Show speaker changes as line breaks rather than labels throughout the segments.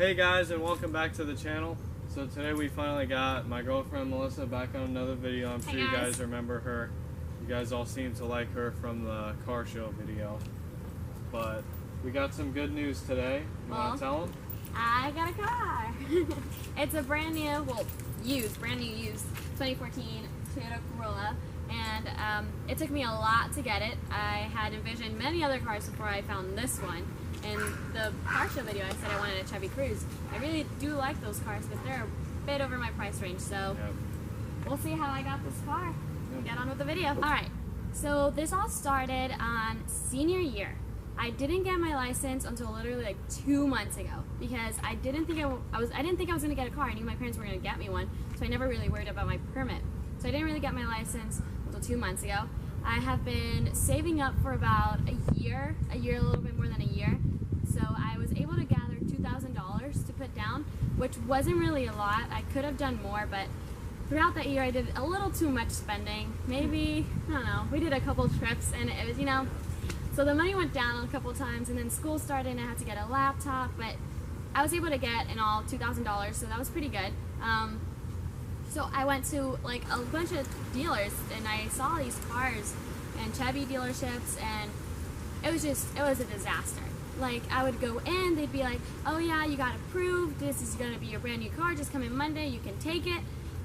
Hey guys, and welcome back to the channel. So today we finally got my girlfriend Melissa back on another video. I'm sure you guys remember her. You guys all seem to like her from the car show video. But we got some good news today. You want to tell them?
I got a car. It's a brand new, well, brand new used 2014 Toyota Corolla. And it took me a lot to get it. I had envisioned many other cars before I found this one. In the car show video, I said I wanted a Chevy Cruze. I really do like those cars, but they're a bit over my price range, so we'll see how I got this car. Get on with the video. Alright, so this all started on senior year. I didn't get my license until literally like 2 months ago because I didn't think I was going to get a car. I knew my parents were going to get me one, so I never really worried about my permit. So I didn't really get my license until 2 months ago. I have been saving up for about a year, a little bit more than a year. So I was able to gather $2,000 to put down, which wasn't really a lot. I could have done more, but throughout that year I did a little too much spending. Maybe, I don't know, we did a couple trips and it was, you know, so the money went down a couple times and then school started and I had to get a laptop, but I was able to get in all $2,000, so that was pretty good. So I went to like a bunch of dealers and I saw these cars and Chevy dealerships, and it was a disaster. Like, I would go in, they'd be like, oh yeah, you got approved, this is gonna be your brand new car, just come in Monday, you can take it.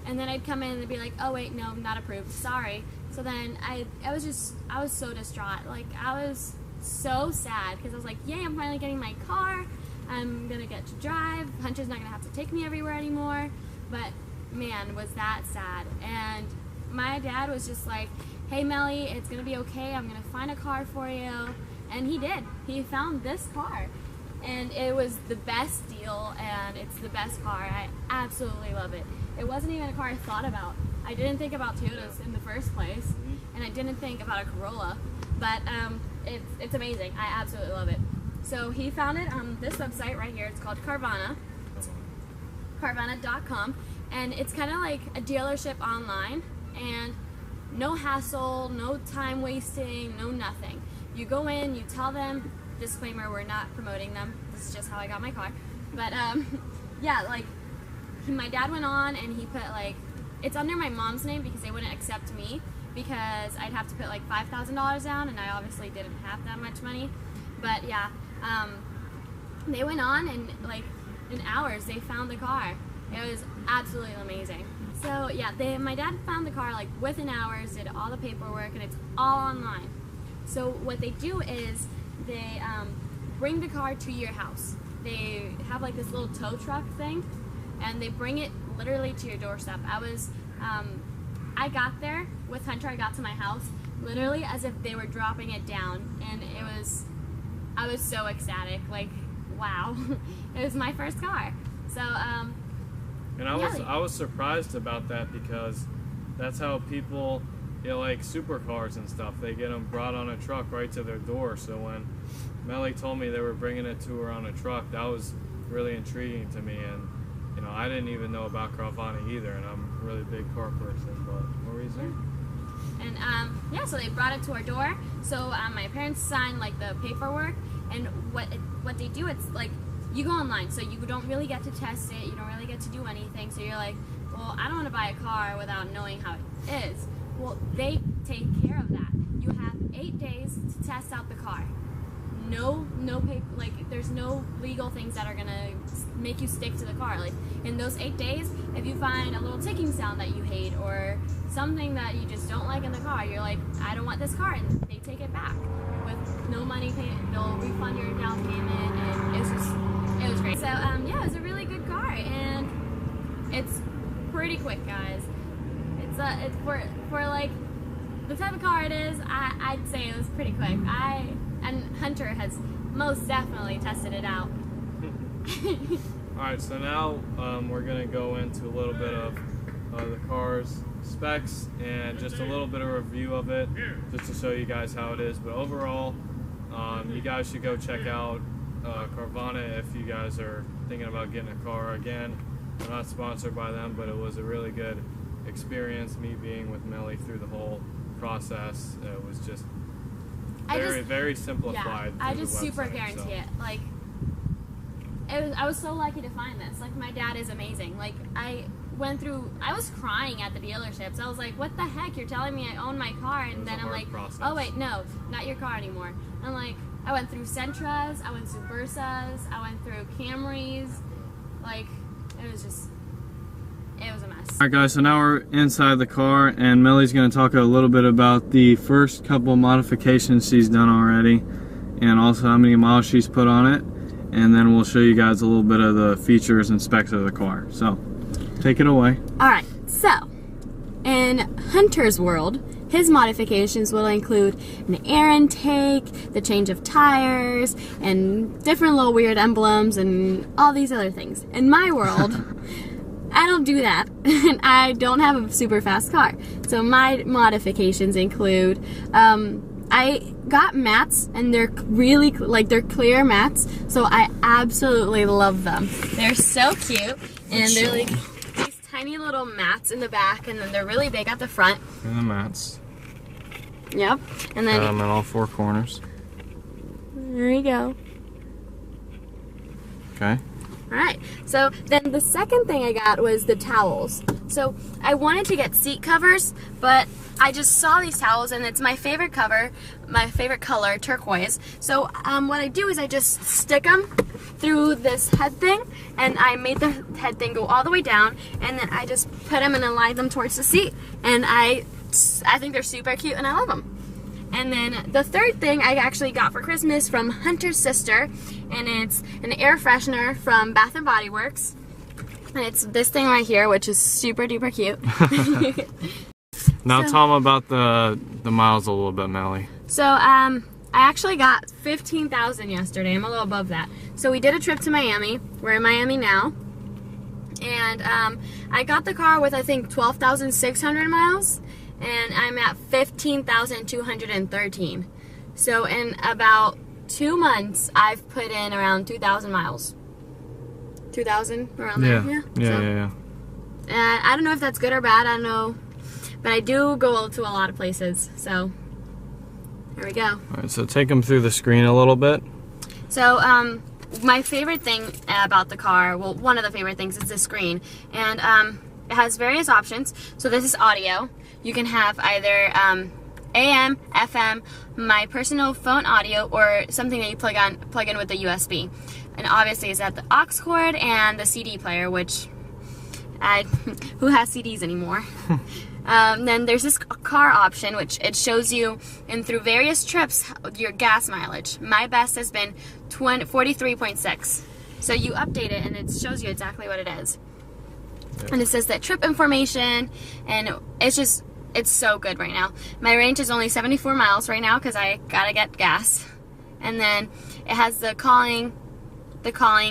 And then I'd come in and they'd be like, oh wait, no, not approved, sorry. So then I was so distraught. Like, I was so sad because I was like, yay, I'm finally getting my car, I'm gonna get to drive, Hunter's not gonna have to take me everywhere anymore. But man, was that sad. And my dad was just like, hey Meli, it's gonna be okay, I'm gonna find a car for you. And he did. He found this car. And it was the best deal, and it's the best car. I absolutely love it. It wasn't even a car I thought about. I didn't think about Toyotas in the first place, and I didn't think about a Corolla. But it's amazing. I absolutely love it. So he found it on this website right here. It's called Carvana. Carvana.com. And it's kind of like a dealership online, and no hassle, no time wasting, no nothing. You go in, you tell them, disclaimer, we're not promoting them, this is just how I got my car. But yeah, like, my dad went on and he put like, it's under my mom's name because they wouldn't accept me because I'd have to put like $5,000 down, and I obviously didn't have that much money. But yeah, they went on and like in hours they found the car. It was absolutely amazing. So yeah, my dad found the car like within hours, did all the paperwork, and it's all online. So what they do is they bring the car to your house. They have like this little tow truck thing, and they bring it literally to your doorstep. I got there with Hunter. I got to my house literally as if they were dropping it down, and I was so ecstatic. Like, wow, it was my first car. So
and I was surprised about that because that's how people, you know, like supercars and stuff, they get them brought on a truck right to their door. So when Meli told me they were bringing it to her on a truck, that was really intriguing to me. And you know, I didn't even know about Carvana either, and I'm a really big car person. But what were you saying?
And yeah, so they brought it to our door. So my parents signed like the paperwork, and what they do, it's like you go online, so you don't really get to test it, you don't really get to do anything. So you're like, well, I don't want to buy a car without knowing how it is. Well, they take care of that. You have 8 days to test out the car. No paper, like there's no legal things that are gonna make you stick to the car. Like in those 8 days, if you find a little ticking sound that you hate or something that you just don't like in the car, you're like, I don't want this car, and they take it back with no money payment. They'll refund your down payment, and it was great. So yeah, it was a really good car, and it's pretty quick, guys. It's for like the type of car it is, I'd say it was pretty quick. And Hunter has most definitely tested it out.
Alright, so now we're going to go into a little bit of the car's specs and just a little bit of a review of it, just to show you guys how it is. But overall, you guys should go check out Carvana if you guys are thinking about getting a car. Again, we're not sponsored by them, but it was a really good experience, me being with Meli through the whole process. It was just very simplified.
Yeah, I just super guarantee it. Like, I was so lucky to find this. Like, my dad is amazing. Like, I was crying at the dealerships. I was like, what the heck? You're telling me I own my car, and then I'm like, oh wait, no, not your car anymore. I'm like, I went through Sentras, I went through Versas, I went through Camrys. Like, it was a mess.
Alright guys, so now we're inside the car, and Meli's going to talk a little bit about the first couple modifications she's done already, and also how many miles she's put on it, and then we'll show you guys a little bit of the features and specs of the car. So, take it away.
Alright, so, in Hunter's world, his modifications will include an air intake, the change of tires, and different little weird emblems, and all these other things. In my world, I don't do that, and I don't have a super fast car. So my modifications include, I got mats, and they're really, like, they're clear mats, so I absolutely love them. They're so cute, and they're like these tiny little mats in the back, and then they're really big at the front.
And the mats.
Yep, and then
in all four corners.
There you go.
Okay.
Alright, so then the second thing I got was the towels. So I wanted to get seat covers, but I just saw these towels, and it's my favorite color, turquoise. So what I do is I just stick them through this head thing, and I made the head thing go all the way down, and then I just put them and align them towards the seat, and I think they're super cute, and I love them. And then the third thing I actually got for Christmas from Hunter's sister, and it's an air freshener from Bath & Body Works. And it's this thing right here, which is super duper cute.
Now tell them about the miles a little bit, Meli.
So I actually got 15,000 yesterday. I'm a little above that. So we did a trip to Miami. We're in Miami now. And I got the car with, I think, 12,600 miles. And I'm at 15,213. So in about 2 months, I've put in around 2,000 miles. 2,000 around there.
Yeah.
And I don't know if that's good or bad. I don't know, but I do go to a lot of places. So here we go.
All right, so take them through the screen a little bit.
So my favorite thing about the car, well, one of the favorite things is the screen, and it has various options. So this is audio. You can have either AM, FM, my personal phone audio, or something that you plug in with the USB. And obviously it's at the aux cord and the CD player, which who has CDs anymore? Then there's this car option, which it shows you through various trips your gas mileage. My best has been 43.6. So you update it and it shows you exactly what it is. Yep. And it says that trip information, and it's so good right now. My range is only 74 miles right now because I gotta get gas. And then it has the calling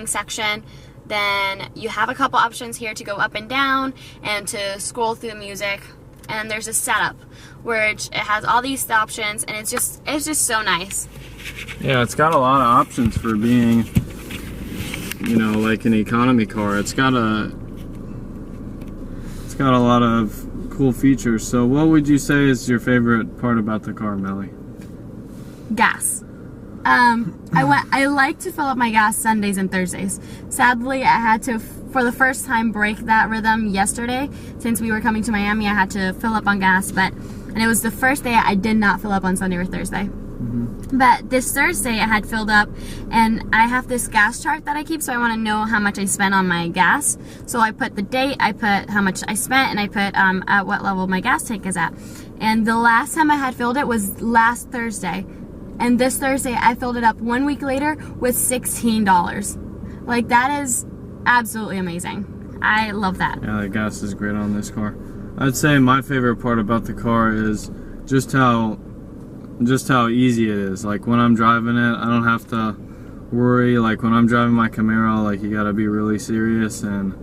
section. Then you have a couple options here to go up and down and to scroll through the music. And there's a setup where it has all these options, and it's just so nice.
Yeah, it's got a lot of options for being, you know, like an economy car. It's got a lot of cool features. So what would you say is your favorite part about the car, Meli?
Gas. I like to fill up my gas Sundays and Thursdays. Sadly, I had to, for the first time, break that rhythm yesterday. Since we were coming to Miami, I had to fill up on gas, and it was the first day I did not fill up on Sunday or Thursday. Mm-hmm. But this Thursday I had filled up, and I have this gas chart that I keep, so I want to know how much I spent on my gas. So I put the date, I put how much I spent, and I put at what level my gas tank is at. And the last time I had filled it was last Thursday. And this Thursday, I filled it up 1 week later with $16. Like, that is absolutely amazing. I love that.
Yeah, the gas is great on this car. I'd say my favorite part about the car is just how easy it is. Like, when I'm driving it, I don't have to worry. Like, when I'm driving my Camaro, like, you gotta be really serious and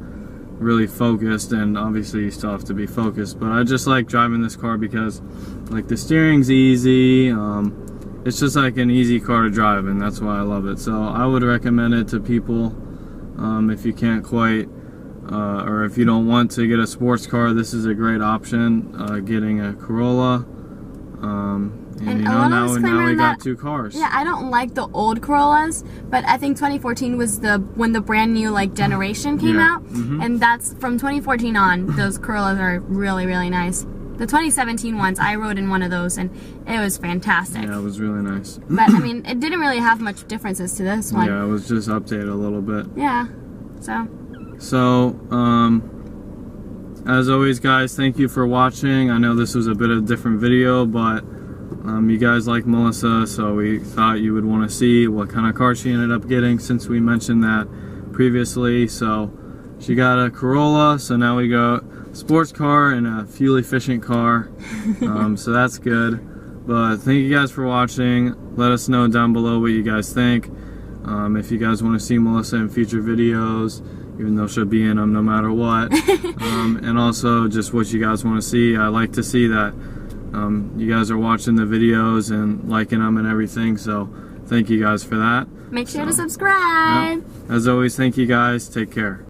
really focused, and obviously you still have to be focused. But I just like driving this car because, like, the steering's easy. It's just like an easy car to drive, and that's why I love it. So I would recommend it to people if you can't quite, or if you don't want to get a sports car. This is a great option, getting a Corolla. And you know, now we got two cars.
Yeah, I don't like the old Corollas, but I think 2014 was when the brand new like generation came out, and that's from 2014 on. Those Corollas are really, really nice. The 2017 ones, I rode in one of those, and it was fantastic.
Yeah, it was really nice.
But I mean, it didn't really have much differences to this one.
Yeah, it was just updated a little bit.
Yeah,
So, as always, guys, thank you for watching. I know this was a bit of a different video, but you guys like Melissa, so we thought you would want to see what kind of car she ended up getting, since we mentioned that previously. So she got a Corolla, so now we got a sports car and a fuel efficient car. So that's good. But thank you guys for watching. Let us know down below what you guys think. If you guys want to see Melissa in future videos, even though she'll be in them no matter what. And also just what you guys want to see. I like to see that you guys are watching the videos and liking them and everything, so thank you guys for that.
Make sure to subscribe.
As always, thank you guys. Take care.